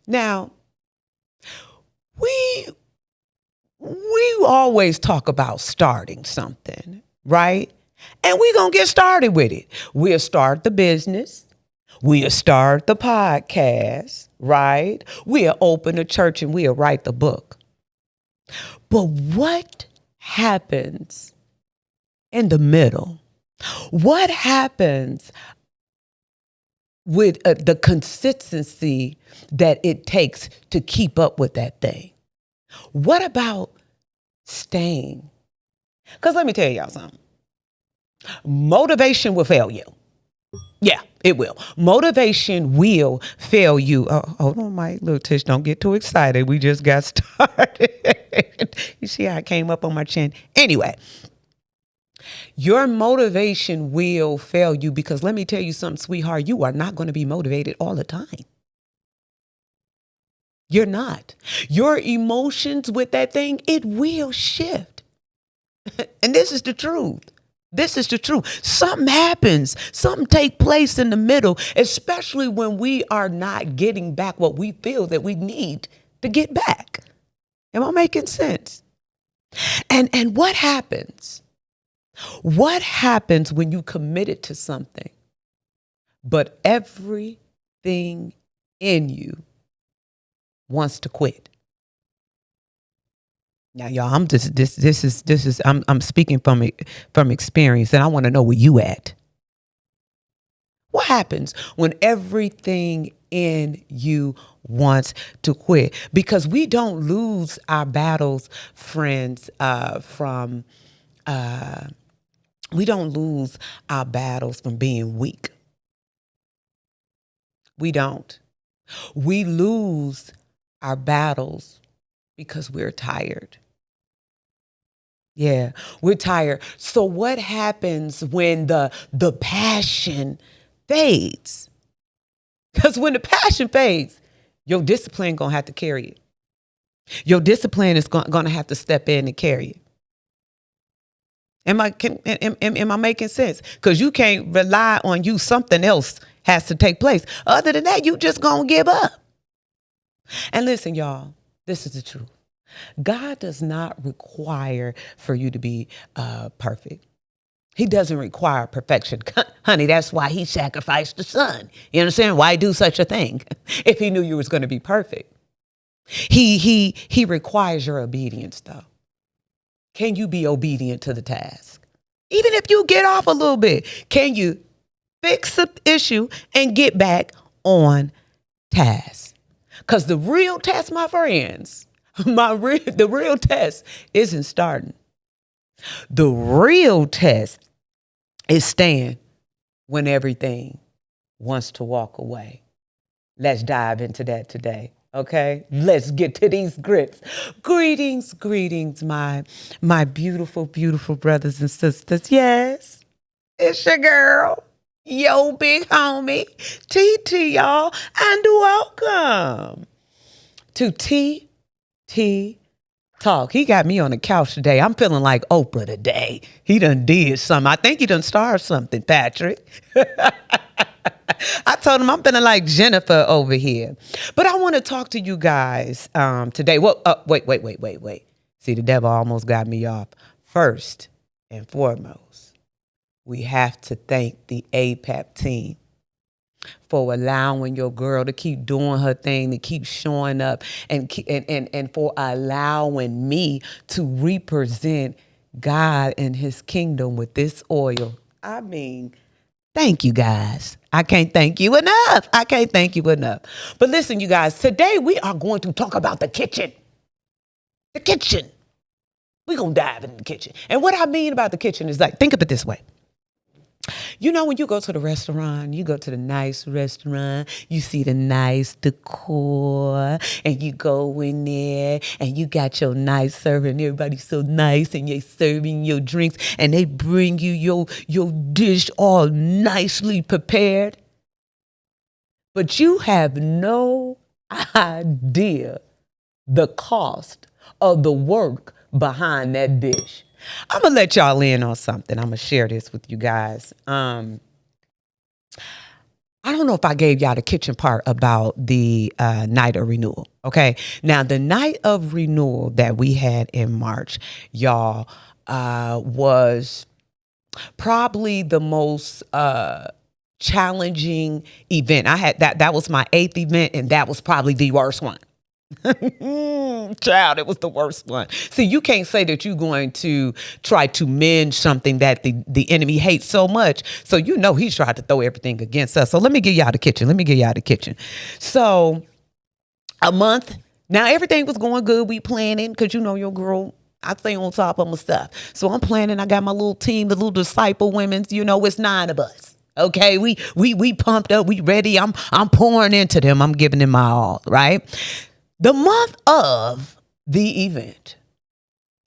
Now, we always talk about starting something, right? And we're going to get started with it. We'll start the business. We'll start the podcast, right? We'll open a church and we'll write the book. But what happens in the middle? What happens with the consistency that it takes to keep up with that thing? What about staying? Because let me tell y'all something. Motivation will fail you. Yeah, it will. Motivation will fail you. Oh, hold on, Mike. Little Tish, don't get too excited. We just got started. You see how I came up on my chin? Anyway, your motivation will fail you because let me tell you something, sweetheart. You are not going to be motivated all the time. You're not. Your emotions with that thing, it will shift. And this is the truth. This is the truth. Something happens. Something take place in the middle, especially when we are not getting back what we feel that we need to get back. Am I making sense? And what happens? What happens when you committed to something, but everything in you wants to quit? Now, y'all, I'm speaking from experience, and I want to know where you at. What happens when everything in you wants to quit? Because we don't lose our battles, friends, we don't lose our battles from being weak. We don't. We lose our battles because we're tired. Yeah, we're tired. So what happens when the passion fades? Because when the passion fades, your discipline going to have to carry it. Your discipline is going to have to step in and carry it. Am I making sense? Because you can't rely on you. Something else has to take place. Other than that, you just going to give up. And listen, y'all, this is the truth. God does not require for you to be perfect. He doesn't require perfection. Honey, that's why he sacrificed the son. You understand? Why do such a thing if he knew you was going to be perfect? He requires your obedience, though. Can you be obedient to the task? Even if you get off a little bit, can you fix the issue and get back on task? Because the real test, my friends, the real test isn't starting. The real test is staying when everything wants to walk away. Let's dive into that today. Okay, let's get to these grits. Greetings, my beautiful, beautiful brothers and sisters. Yes, it's your girl, yo big homie, TT, y'all, and welcome to TT Talk. He got me on the couch today. I'm feeling like Oprah today. He done did something. I think he done started something, Patrick. I told him I'm feeling like Jennifer over here. But I want to talk to you guys today. Well, wait. See, the devil almost got me off. First and foremost, we have to thank the APAP team for allowing your girl to keep doing her thing, to keep showing up, and for allowing me to represent God and his kingdom with this oil. I mean, thank you guys. I can't thank you enough. But listen, you guys, today we are going to talk about the kitchen. The kitchen. We're going to dive into the kitchen. And what I mean about the kitchen is like, think of it this way. You know, when you go to the restaurant, you go to the nice restaurant, you see the nice decor, and you go in there and you got your nice server and everybody's so nice and you're serving your drinks and they bring you your dish all nicely prepared. But you have no idea the cost of the work behind that dish. I'm going to let y'all in on something. I'm going to share this with you guys. I don't know if I gave y'all the kitchen part about the night of renewal. Okay. Now, the night of renewal that we had in March, y'all, was probably the most challenging event. I had that was my 8th event, and that was probably the worst one. Child, it was the worst one. See, you can't say that you're going to try to mend something that the enemy hates so much. So he's tried to throw everything against us. So let me give y'all the kitchen. So a month. Now everything was going good. We planning, because your girl, I stay on top of my stuff. So I'm planning. I got my little team, the little disciple women's, it's 9 of us. Okay, we pumped up, we ready. I'm pouring into them. I'm giving them my all, right? The month of the event,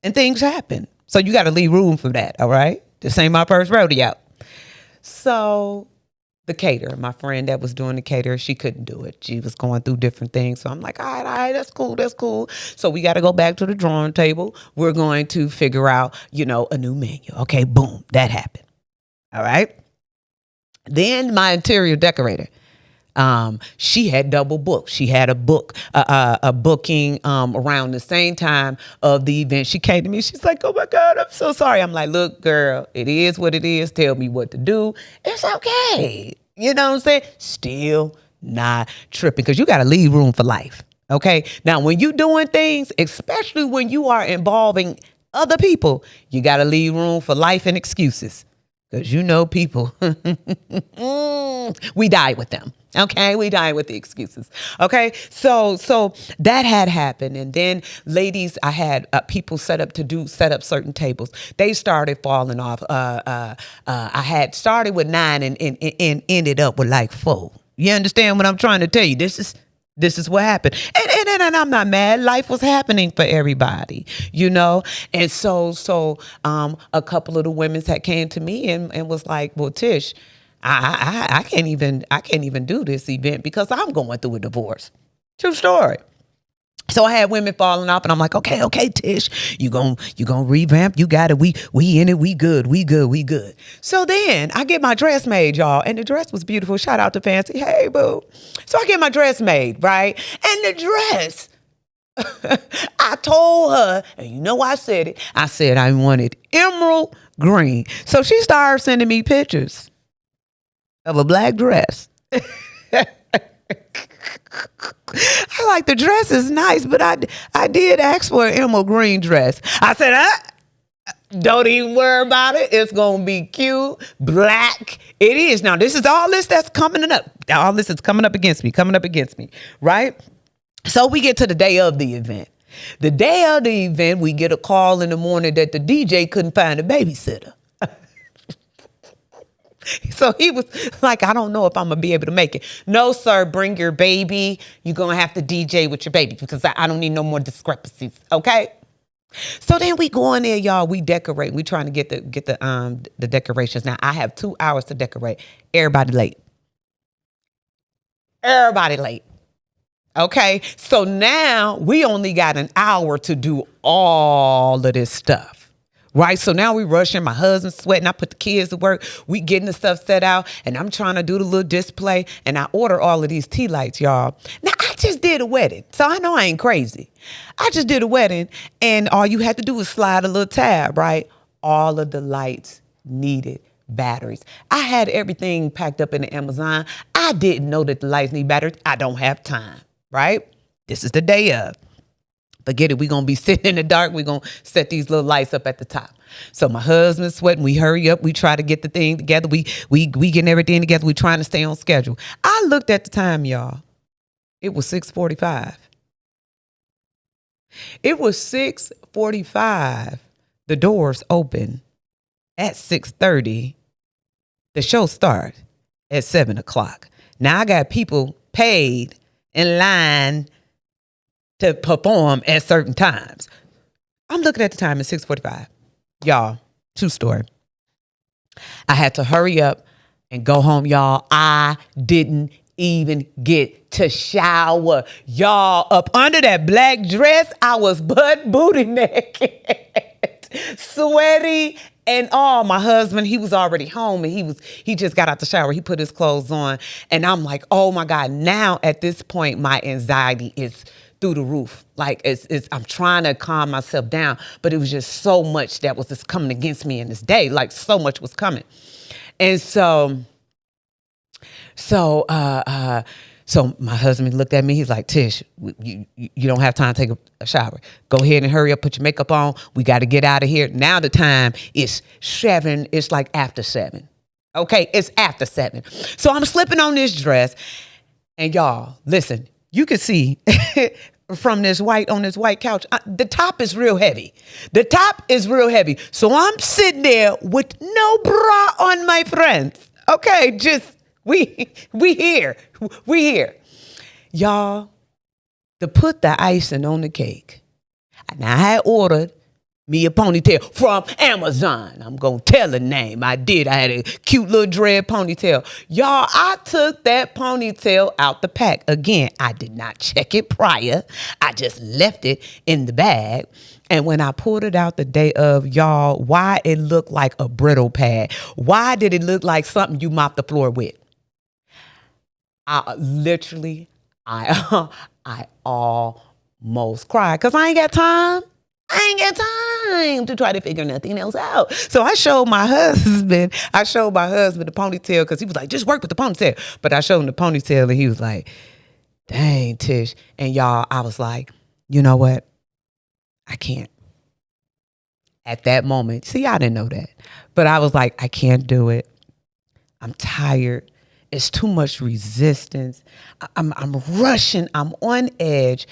and things happen. So you got to leave room for that, all right? This ain't my first rodeo. So the caterer, my friend that was doing the caterer, she couldn't do it. She was going through different things. So I'm like, all right, that's cool. So we got to go back to the drawing table. We're going to figure out, a new menu. Okay, boom, that happened. All right. Then my interior decorator, she had double booked. She had a booking around the same time of the event. She came to me. She's like, oh my God, I'm so sorry. I'm like, look, girl, it is what it is. Tell me what to do. It's okay. You know what I'm saying? Still not tripping, because you got to leave room for life. Okay. Now, when you doing things, especially when you are involving other people, you got to leave room for life and excuses. Because people, we die with them. Okay, we die with the excuses. Okay, so that had happened, and then ladies, I had people set up certain tables. They started falling off. I had started with 9 and ended up with like 4. You understand what I'm trying to tell you? This is what happened. And I'm not mad. Life was happening for everybody, And so a couple of the women that came to me and was like, well, Tish, I can't even do this event because I'm going through a divorce. True story. So I had women falling off, and I'm like, okay, Tish, you gonna revamp. You got it. We in it. We good. So then I get my dress made, y'all. And the dress was beautiful. Shout out to Fancy. Hey, boo. So I get my dress made, right? And the dress, I told her, and I said it. I said I wanted emerald green. So she started sending me pictures of a black dress. I like, the dress is nice, but I did ask for an emerald green dress. I said, don't even worry about it. It's going to be cute, black. It is. Now, this is all this that's coming up. All this is coming up against me, right? So we get to the day of the event. The day of the event, we get a call in the morning that the DJ couldn't find a babysitter. So he was like, I don't know if I'm going to be able to make it. No, sir, bring your baby. You're going to have to DJ with your baby, because I don't need no more discrepancies. Okay. So then we go in there, y'all. We decorate. We trying to get the decorations. Now I have 2 hours to decorate. Everybody late. Okay. So now we only got an hour to do all of this stuff. Right. So now we rushing. My husband's sweating. I put the kids to work. We getting the stuff set out, and I'm trying to do the little display, and I order all of these tea lights, y'all. Now I just did a wedding, so I know I ain't crazy. I just did a wedding, and all you had to do was slide a little tab, right? All of the lights needed batteries. I had everything packed up in the Amazon. I didn't know that the lights need batteries. I don't have time, right? This is the day of. Forget it. We're going to be sitting in the dark. We're going to set these little lights up at the top. So my husband's sweating. We hurry up. We try to get the thing together. We getting everything together. We trying to stay on schedule. I looked at the time, y'all. It was 6:45. It was 6:45. The doors open at 6:30. The show starts at 7 o'clock. Now I got people paid in line to perform at certain times. I'm looking at the time at 6:45. Y'all, true story. I had to hurry up and go home, y'all. I didn't even get to shower. Y'all, up under that black dress, I was butt booty naked, sweaty And my husband, he was already home and he just got out the shower. He put his clothes on. And I'm like, oh my God, now at this point, my anxiety is through the roof. Like I'm trying to calm myself down, but it was just so much that was just coming against me in this day. Like so much was coming. And so my husband looked at me. He's like, Tish, you don't have time to take a shower. Go ahead and hurry up, put your makeup on. We got to get out of here. Now the time is 7. It's like after 7. Okay, it's after 7. So I'm slipping on this dress. And y'all, listen, you can see from this white couch, the top is real heavy. The top is real heavy. So I'm sitting there with no bra on, my friends. Okay, just we here. Y'all, to put the icing on the cake. Now I had ordered me a ponytail from Amazon. I'm going to tell the name. I did. I had a cute little dread ponytail. Y'all, I took that ponytail out the pack. Again, I did not check it prior. I just left it in the bag. And when I pulled it out the day of, y'all, why it looked like a brittle pad? Why did it look like something you mopped the floor with? I almost cried because I ain't got time. I ain't got time to try to figure nothing else out. So I showed my husband the ponytail because he was like, just work with the ponytail. But I showed him the ponytail and he was like, dang, Tish. And y'all, I was like, you know what? I can't. At that moment, see, I didn't know that. But I was like, I can't do it. I'm tired. It's too much resistance. I'm rushing. I'm on edge.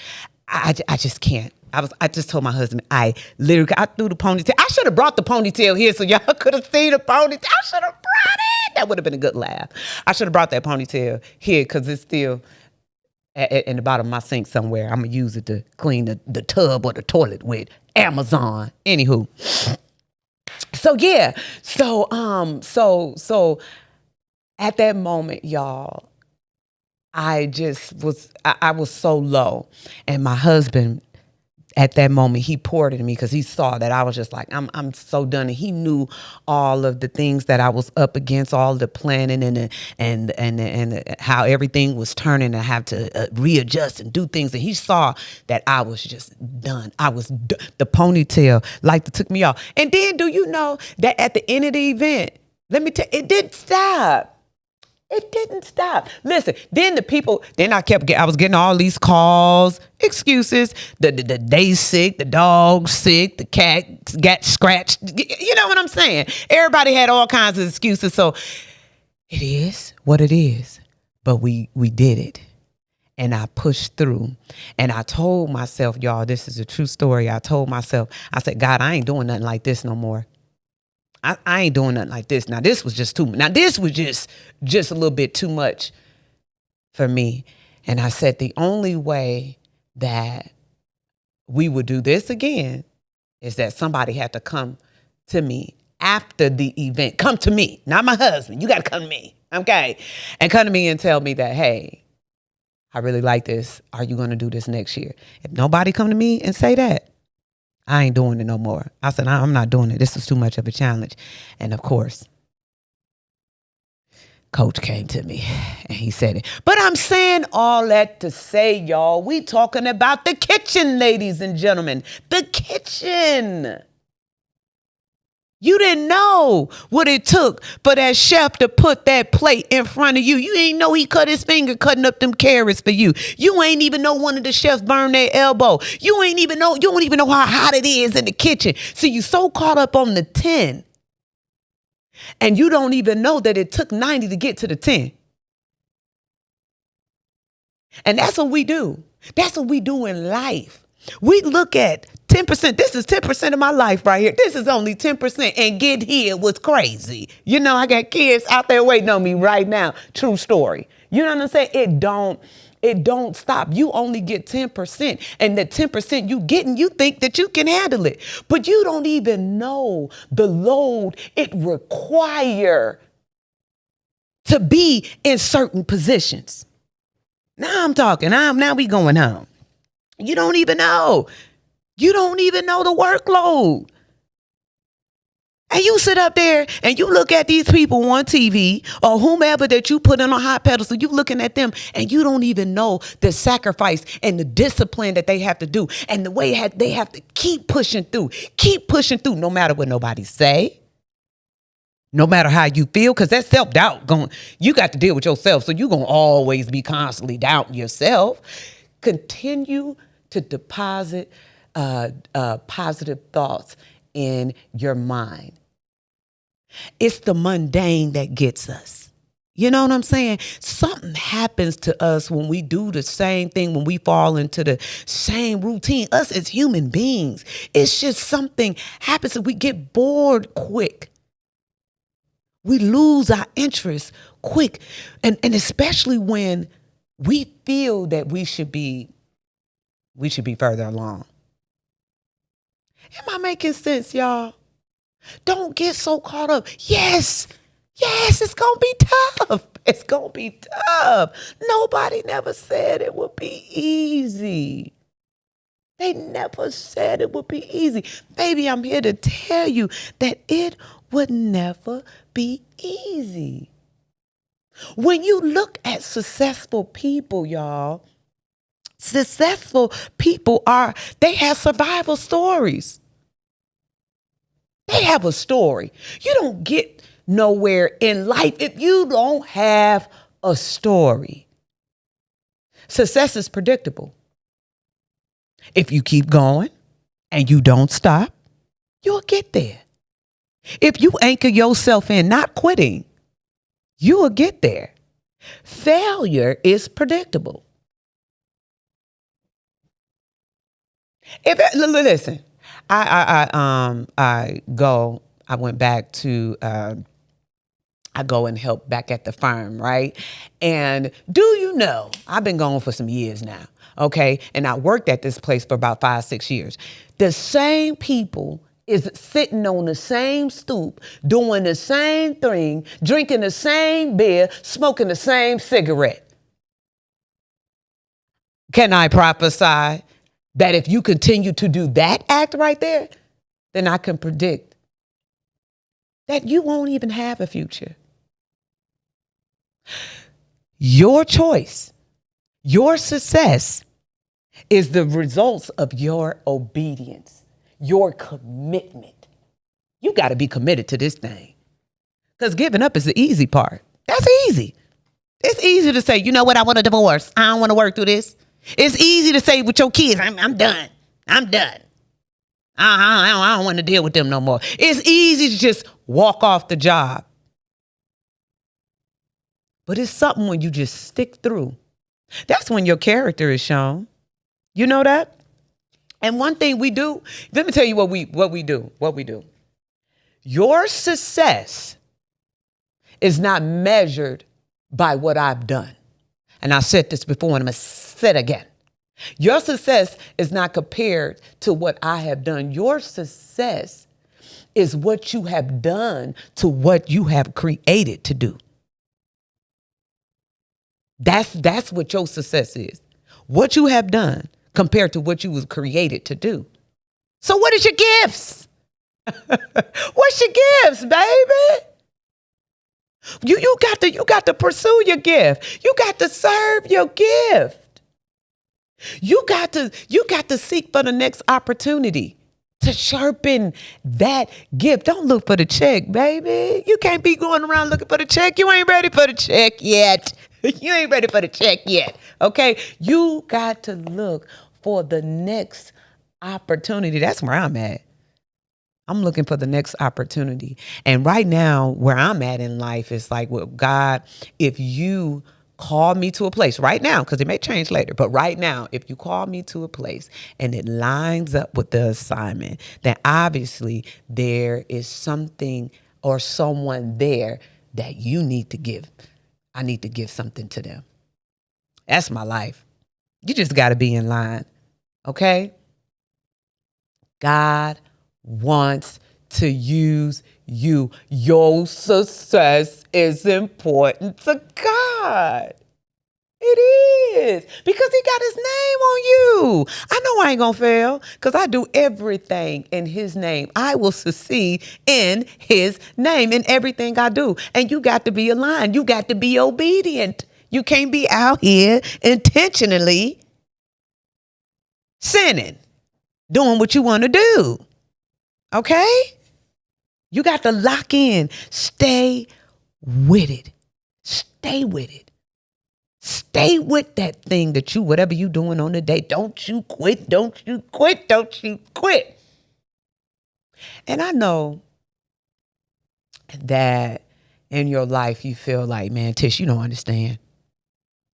I just can't. I just told my husband, I threw the ponytail. I should have brought the ponytail here so y'all could have seen the ponytail. I should have brought it. That would have been a good laugh. I should have brought that ponytail here because it's still in the bottom of my sink somewhere. I'm going to use it to clean the tub or the toilet with. Amazon. Anywho. So yeah. So at that moment, y'all, I was so low. And my husband, at that moment, he poured into me because he saw that I was just like, I'm so done. And he knew all of the things that I was up against, all the planning and how everything was turning. I have to readjust and do things. And he saw that I was just done. The ponytail like took me off. And then do you know that at the end of the event, let me tell you, it didn't stop. It didn't stop. Listen, then I was getting all these calls, excuses. The they sick, the dog sick, the cat got scratched. You know what I'm saying? Everybody had all kinds of excuses. So it is what it is. But we did it. And I pushed through. And I told myself, y'all, this is a true story. I told myself, I said, God, I ain't doing nothing like this no more. I ain't doing nothing like this. Now, this was just just a little bit too much for me. And I said, the only way that we would do this again is that somebody had to come to me after the event. Come to me, not my husband. You got to come to me, okay? And come to me and tell me that, hey, I really like this. Are you going to do this next year? If nobody come to me and say that, I ain't doing it no more. I said, I'm not doing it. This is too much of a challenge. And of course, Coach came to me and he said it. But I'm saying all that to say, y'all, we talking about the kitchen, ladies and gentlemen. The kitchen. You didn't know what it took for that chef to put that plate in front of you. You ain't know he cut his finger cutting up them carrots for you. You ain't even know one of the chefs burned their elbow. You don't even know how hot it is in the kitchen. So you so caught up on the 10. And you don't even know that it took 90 to get to the 10. And that's what we do. That's what we do in life. We look at 10%. This is 10% of my life right here. This is only 10%. And get here was crazy. You know, I got kids out there waiting on me right now. True story. You know what I'm saying? It don't stop. You only get 10%. And the 10% you getting, you think that you can handle it. But you don't even know the load it require to be in certain positions. Now I'm talking. Now we going home. You don't even know. You don't even know the workload. And you sit up there and you look at these people on TV or whomever that you put on a hot pedestal, you looking at them and you don't even know the sacrifice and the discipline that they have to do and the way they have to keep pushing through, no matter what nobody say, no matter how you feel, because that self-doubt you got to deal with yourself. So you're going to always be constantly doubting yourself. Continue to deposit positive thoughts in your mind. It's the mundane that gets us. You know what I'm saying? Something happens to us when we do the same thing, when we fall into the same routine. Us as human beings, it's just something happens and we get bored quick. We lose our interest quick. And especially when we feel that we should be further along. Am I making sense, y'all? Don't get so caught up. Yes, it's going to be tough. It's going to be tough. Nobody never said it would be easy. They never said it would be easy. Baby, I'm here to tell you that it would never be easy. When you look at successful people, y'all, successful people they have survival stories. They have a story. You don't get nowhere in life if you don't have a story. Success is predictable. If you keep going and you don't stop, you'll get there. If you anchor yourself in not quitting, you will get there. Failure is predictable. Listen, I go and help back at the farm, right? And do you know, I've been going for some years now, okay? And I worked at this place for about 5-6 years. The same people is sitting on the same stoop, doing the same thing, drinking the same beer, smoking the same cigarette. Can I prophesy that if you continue to do that act right there, then I can predict that you won't even have a future. Your choice, your success is the results of your obedience, your commitment. You got to be committed to this thing, because giving up is the easy part. That's easy. It's easy to say, you know what, I want a divorce. I don't want to work through this. It's easy to say with your kids, I'm done. I don't want to deal with them no more. It's easy to just walk off the job. But it's something when you just stick through. That's when your character is shown. You know that? And one thing we do, let me tell you what we do. Your success is not measured by what I've done. And I said this before and I'm going to say it again. Your success is not compared to what I have done. Your success is what you have done to what you have created to do. That's what your success is. What you have done compared to what you was created to do. So what is your gifts? What's your gifts, baby? You got to pursue your gift. You got to serve your gift. You got to seek for the next opportunity to sharpen that gift. Don't look for the check, baby. You can't be going around looking for the check. You ain't ready for the check yet. You ain't ready for the check yet. Okay? You got to look for the next opportunity. That's where I'm at. I'm looking for the next opportunity. And right now, where I'm at in life is like, well, God, if you call me to a place right now, because it may change later, but right now, if you call me to a place and it lines up with the assignment, then obviously there is something or someone there that you need to give. I need to give something to them. That's my life. You just got to be in line, okay? God wants to use you. Your success is important to God. It is because he got his name on you. I know I ain't going to fail because I do everything in his name. I will succeed in his name in everything I do. And you got to be aligned. You got to be obedient. You can't be out here intentionally sinning, doing what you want to do. Okay? You got to lock in. Stay with it. Stay with it. Stay with that thing that whatever you doing on the day. Don't you quit. Don't you quit. Don't you quit. And I know that in your life you feel like, man, Tish, you don't understand.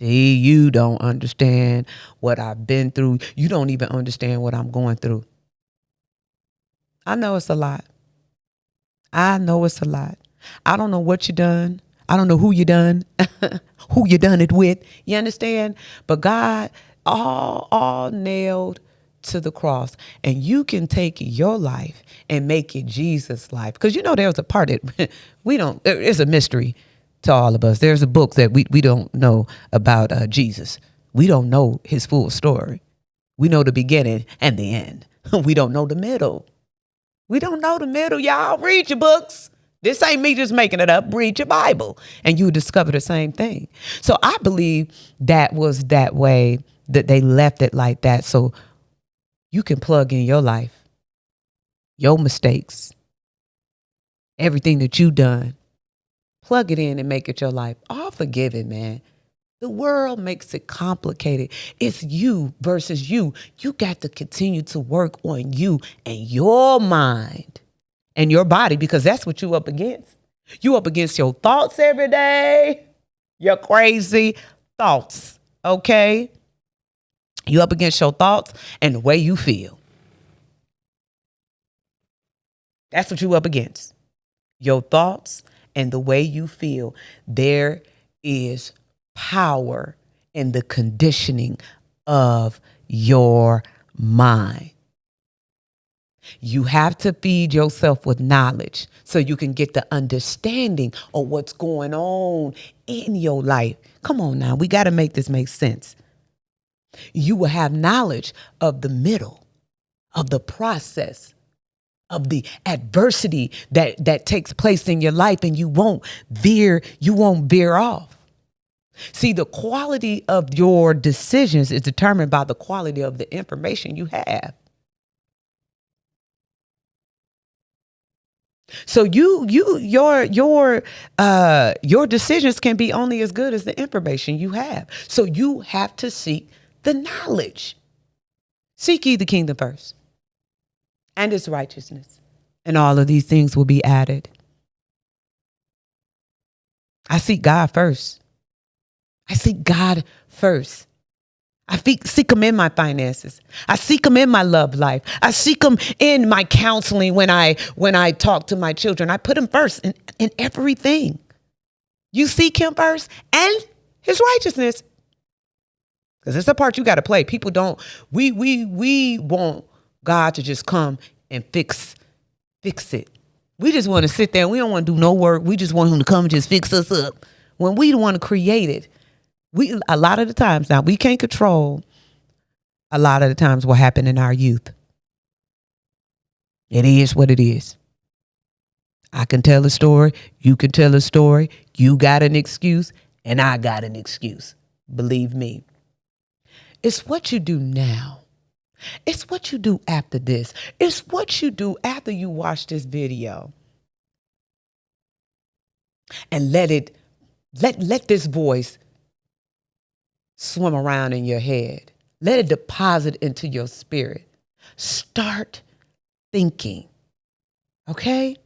See, you don't understand what I've been through. You don't even understand what I'm going through. I know it's a lot. I know it's a lot. I don't know what you done. I don't know who you done, who you done it with. You understand? But God, all nailed to the cross. And you can take your life and make it Jesus' life. Because there's a part that it's a mystery to all of us. There's a book that we don't know about Jesus. We don't know his full story. We know the beginning and the end. We don't know the middle. We don't know the middle, y'all. Read your books. This ain't me just making it up. Read your Bible and you discover the same thing. So I believe that was that way, that they left it like that so you can plug in your life, your mistakes, everything that you done. Plug it in and make it your life. All forgiven, man. The world makes it complicated. It's you versus you. You got to continue to work on you and your mind and your body, because that's what you up against. You up against your thoughts every day. Your crazy thoughts, okay? You up against your thoughts and the way you feel. That's what you up against. Your thoughts and the way you feel. There is power in the conditioning of your mind. You have to feed yourself with knowledge so you can get the understanding of what's going on in your life. Come on now, we got to make this make sense. You will have knowledge of the middle, of the process, of the adversity that takes place in your life, and you won't veer off. See, the quality of your decisions is determined by the quality of the information you have. So your decisions can be only as good as the information you have. So you have to seek the knowledge. Seek ye the kingdom first and its righteousness, and all of these things will be added. I seek God first. I seek God first. I seek him in my finances. I seek him in my love life. I seek him in my counseling when I talk to my children. I put him first in everything. You seek him first and his righteousness. Because it's the part you got to play. People don't, we want God to just come and fix it. We just want to sit there and we don't want to do no work. We just want him to come and just fix us up. When we want to create it, a lot of the times, now we can't control a lot of the times what happened in our youth. It is what it is. I can tell a story. You can tell a story. You got an excuse and I got an excuse. Believe me. It's what you do now. It's what you do after this. It's what you do after you watch this video. And let this voice swim around in your head. Let it deposit into your spirit. Start thinking. Okay?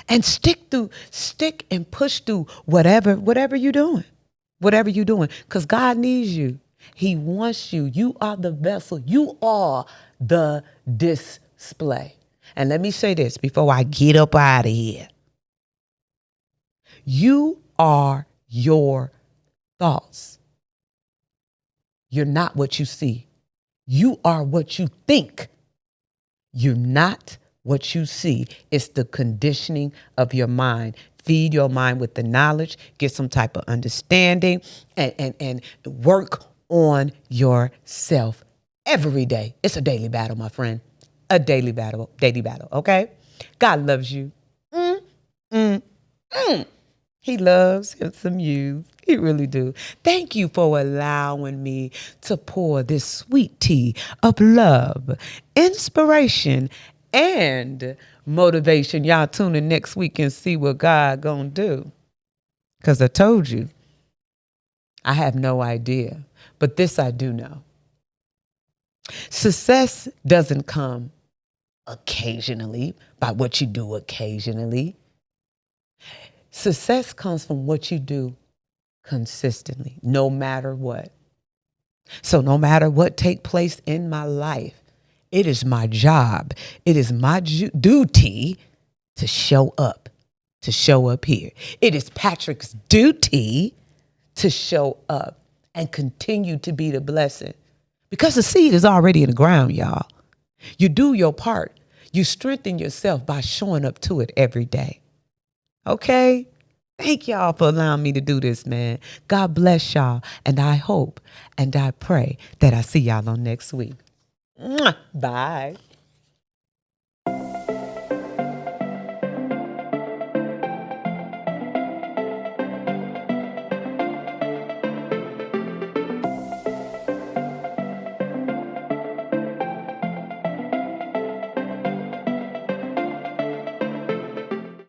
And stick and push through whatever you're doing. Whatever you're doing. Because God needs you. He wants you. You are the vessel. You are the display. And let me say this before I get up out of here. You are your thoughts. You're not what you see. You are what you think. You're not what you see. It's the conditioning of your mind. Feed your mind with the knowledge, get some type of understanding, and work on yourself every day. It's a daily battle, my friend. A daily battle, okay? God loves you. He loves him some you. He really do. Thank you for allowing me to pour this sweet tea of love, inspiration, and motivation. Y'all tune in next week and see what God gonna do. Because I told you, I have no idea. But this I do know. Success doesn't come occasionally by what you do occasionally. Success comes from what you do consistently, no matter what. So no matter what take place in my life, it is my job. It is my duty to show up here. It is Patrick's duty to show up and continue to be the blessing, because the seed is already in the ground, y'all. You do your part. You strengthen yourself by showing up to it every day. Okay? Thank y'all for allowing me to do this, man. God bless y'all. And I hope and I pray that I see y'all on next week. Bye.